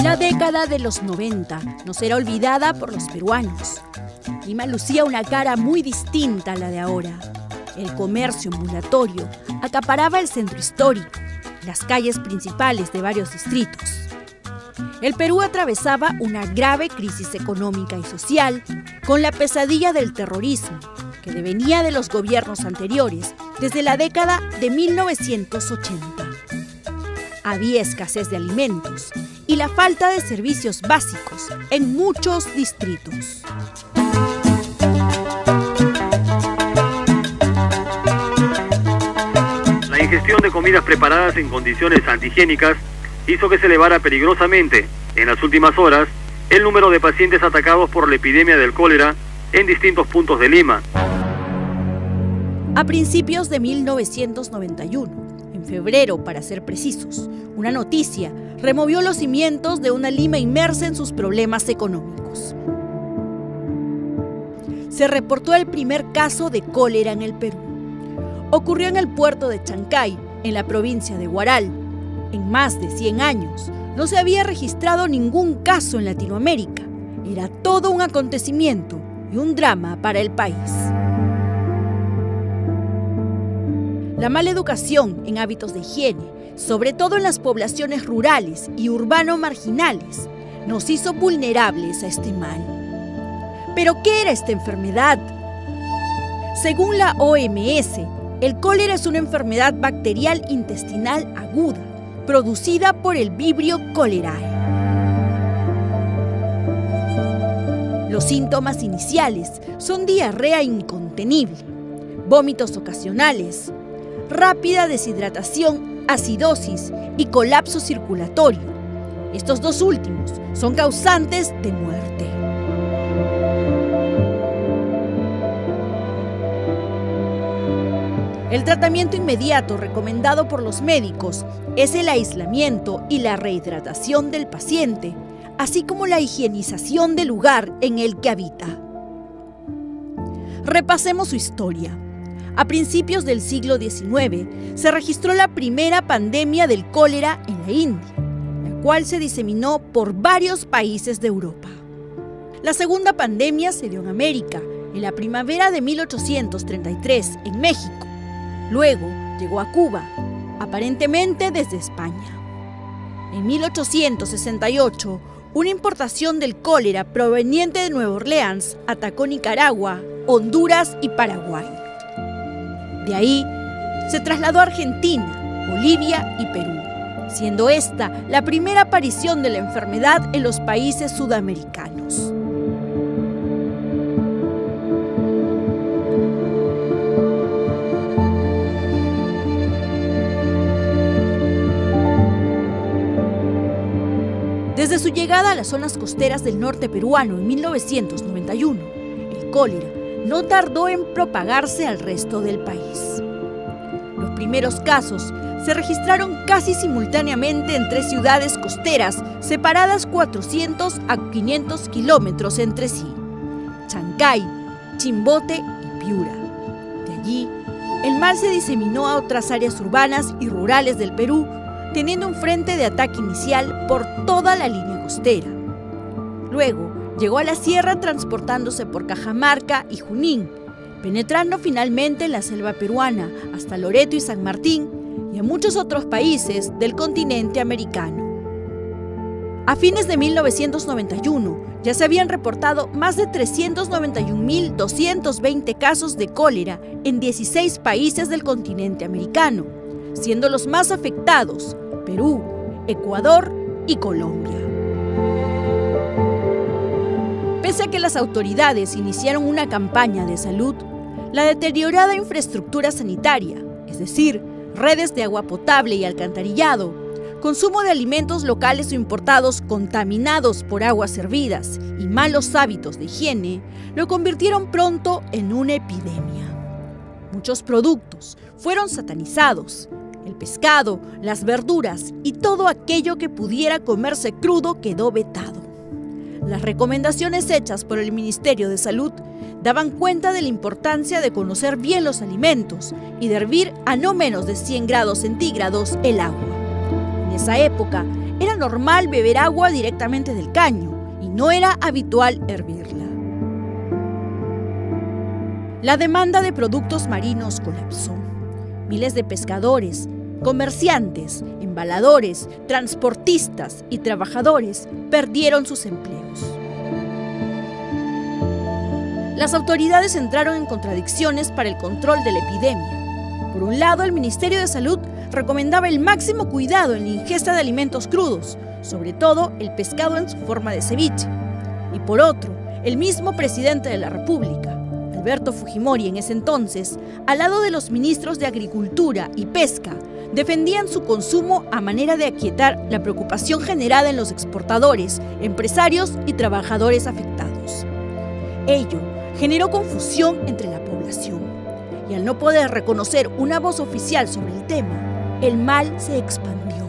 La década de los 90 no será olvidada por los peruanos. Lima lucía una cara muy distinta a la de ahora. El comercio ambulatorio acaparaba el centro histórico, las calles principales de varios distritos. El Perú atravesaba una grave crisis económica y social con la pesadilla del terrorismo, que devenía de los gobiernos anteriores desde la década de 1980. Había escasez de alimentos y la falta de servicios básicos en muchos distritos. La ingestión de comidas preparadas en condiciones antihigiénicas hizo que se elevara peligrosamente, en las últimas horas, el número de pacientes atacados por la epidemia del cólera en distintos puntos de Lima. A principios de 1991, en febrero para ser precisos, una noticia removió los cimientos de una Lima inmersa en sus problemas económicos. Se reportó el primer caso de cólera en el Perú. Ocurrió en el puerto de Chancay, en la provincia de Huaral. En más de 100 años, no se había registrado ningún caso en Latinoamérica. Era todo un acontecimiento y un drama para el país. La mala educación en hábitos de higiene, sobre todo en las poblaciones rurales y urbano-marginales, nos hizo vulnerables a este mal. ¿Pero qué era esta enfermedad? Según la OMS, el cólera es una enfermedad bacterial intestinal aguda, producida por el Vibrio cholerae. Los síntomas iniciales son diarrea incontenible, vómitos ocasionales, rápida deshidratación, acidosis y colapso circulatorio. Estos dos últimos son causantes de muerte. El tratamiento inmediato recomendado por los médicos es el aislamiento y la rehidratación del paciente, así como la higienización del lugar en el que habita. Repasemos su historia. A principios del siglo XIX se registró la primera pandemia del cólera en la India, la cual se diseminó por varios países de Europa. La segunda pandemia se dio en América, en la primavera de 1833, en México. Luego llegó a Cuba, aparentemente desde España. En 1868, una importación del cólera proveniente de Nueva Orleans atacó Nicaragua, Honduras y Paraguay. De ahí se trasladó a Argentina, Bolivia y Perú, siendo esta la primera aparición de la enfermedad en los países sudamericanos. Desde su llegada a las zonas costeras del norte peruano en 1991, el cólera no tardó en propagarse al resto del país. Los primeros casos se registraron casi simultáneamente en 3 ciudades costeras separadas 400 a 500 kilómetros entre sí: Chancay, Chimbote y Piura. De allí, el mal se diseminó a otras áreas urbanas y rurales del Perú, teniendo un frente de ataque inicial por toda la línea costera. Luego, llegó a la sierra transportándose por Cajamarca y Junín, penetrando finalmente en la selva peruana hasta Loreto y San Martín y a muchos otros países del continente americano. A fines de 1991, ya se habían reportado más de 391.220 casos de cólera en 16 países del continente americano, siendo los más afectados Perú, Ecuador y Colombia. Pese a que las autoridades iniciaron una campaña de salud, la deteriorada infraestructura sanitaria, es decir, redes de agua potable y alcantarillado, consumo de alimentos locales o importados contaminados por aguas hervidas y malos hábitos de higiene, lo convirtieron pronto en una epidemia. Muchos productos fueron satanizados. El pescado, las verduras y todo aquello que pudiera comerse crudo quedó vetado. Las recomendaciones hechas por el Ministerio de Salud daban cuenta de la importancia de conocer bien los alimentos y de hervir a no menos de 100 grados centígrados el agua. En esa época era normal beber agua directamente del caño y no era habitual hervirla. La demanda de productos marinos colapsó. Miles de pescadores, comerciantes, embaladores, transportistas y trabajadores perdieron sus empleos. Las autoridades entraron en contradicciones para el control de la epidemia. Por un lado, el Ministerio de Salud recomendaba el máximo cuidado en la ingesta de alimentos crudos, sobre todo el pescado en su forma de ceviche. Y por otro, el mismo presidente de la República, Alberto Fujimori, en ese entonces, al lado de los ministros de Agricultura y Pesca, defendían su consumo a manera de aquietar la preocupación generada en los exportadores, empresarios y trabajadores afectados. Ello generó confusión entre la población, y al no poder reconocer una voz oficial sobre el tema, el mal se expandió.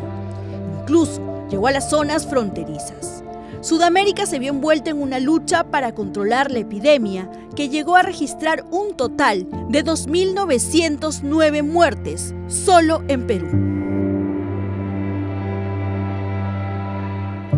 Incluso llegó a las zonas fronterizas. Sudamérica se vio envuelta en una lucha para controlar la epidemia que llegó a registrar un total de 2.909 muertes solo en Perú.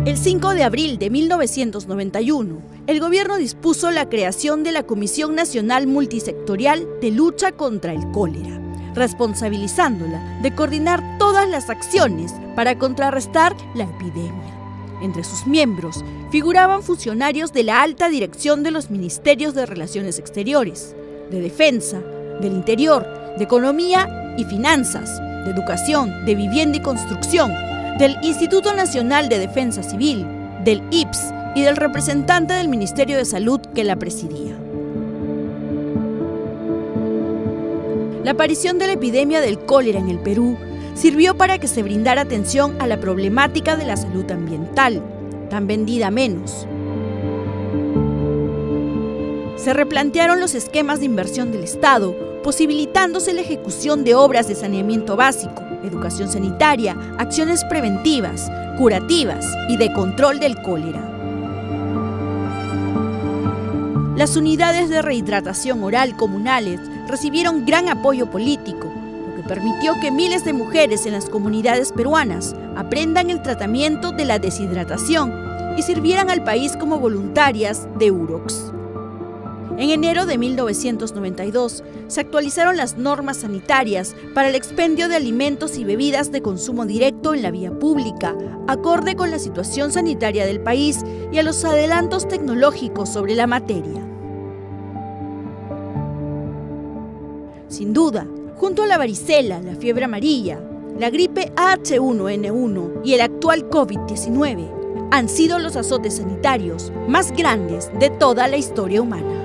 El 5 de abril de 1991, el gobierno dispuso la creación de la Comisión Nacional Multisectorial de Lucha contra el Cólera, responsabilizándola de coordinar todas las acciones para contrarrestar la epidemia. Entre sus miembros figuraban funcionarios de la alta dirección de los Ministerios de Relaciones Exteriores, de Defensa, del Interior, de Economía y Finanzas, de Educación, de Vivienda y Construcción, del Instituto Nacional de Defensa Civil, del IPS y del representante del Ministerio de Salud que la presidía. La aparición de la epidemia del cólera en el Perú sirvió para que se brindara atención a la problemática de la salud ambiental, tan vendida menos. Se replantearon los esquemas de inversión del Estado, posibilitándose la ejecución de obras de saneamiento básico, educación sanitaria, acciones preventivas, curativas y de control del cólera. Las unidades de rehidratación oral comunales recibieron gran apoyo político, lo que permitió que miles de mujeres en las comunidades peruanas aprendan el tratamiento de la deshidratación y sirvieran al país como voluntarias de UROX. En enero de 1992 se actualizaron las normas sanitarias para el expendio de alimentos y bebidas de consumo directo en la vía pública, acorde con la situación sanitaria del país y a los adelantos tecnológicos sobre la materia. Sin duda, junto a la varicela, la fiebre amarilla, la gripe H1N1 y el actual COVID-19, han sido los azotes sanitarios más grandes de toda la historia humana.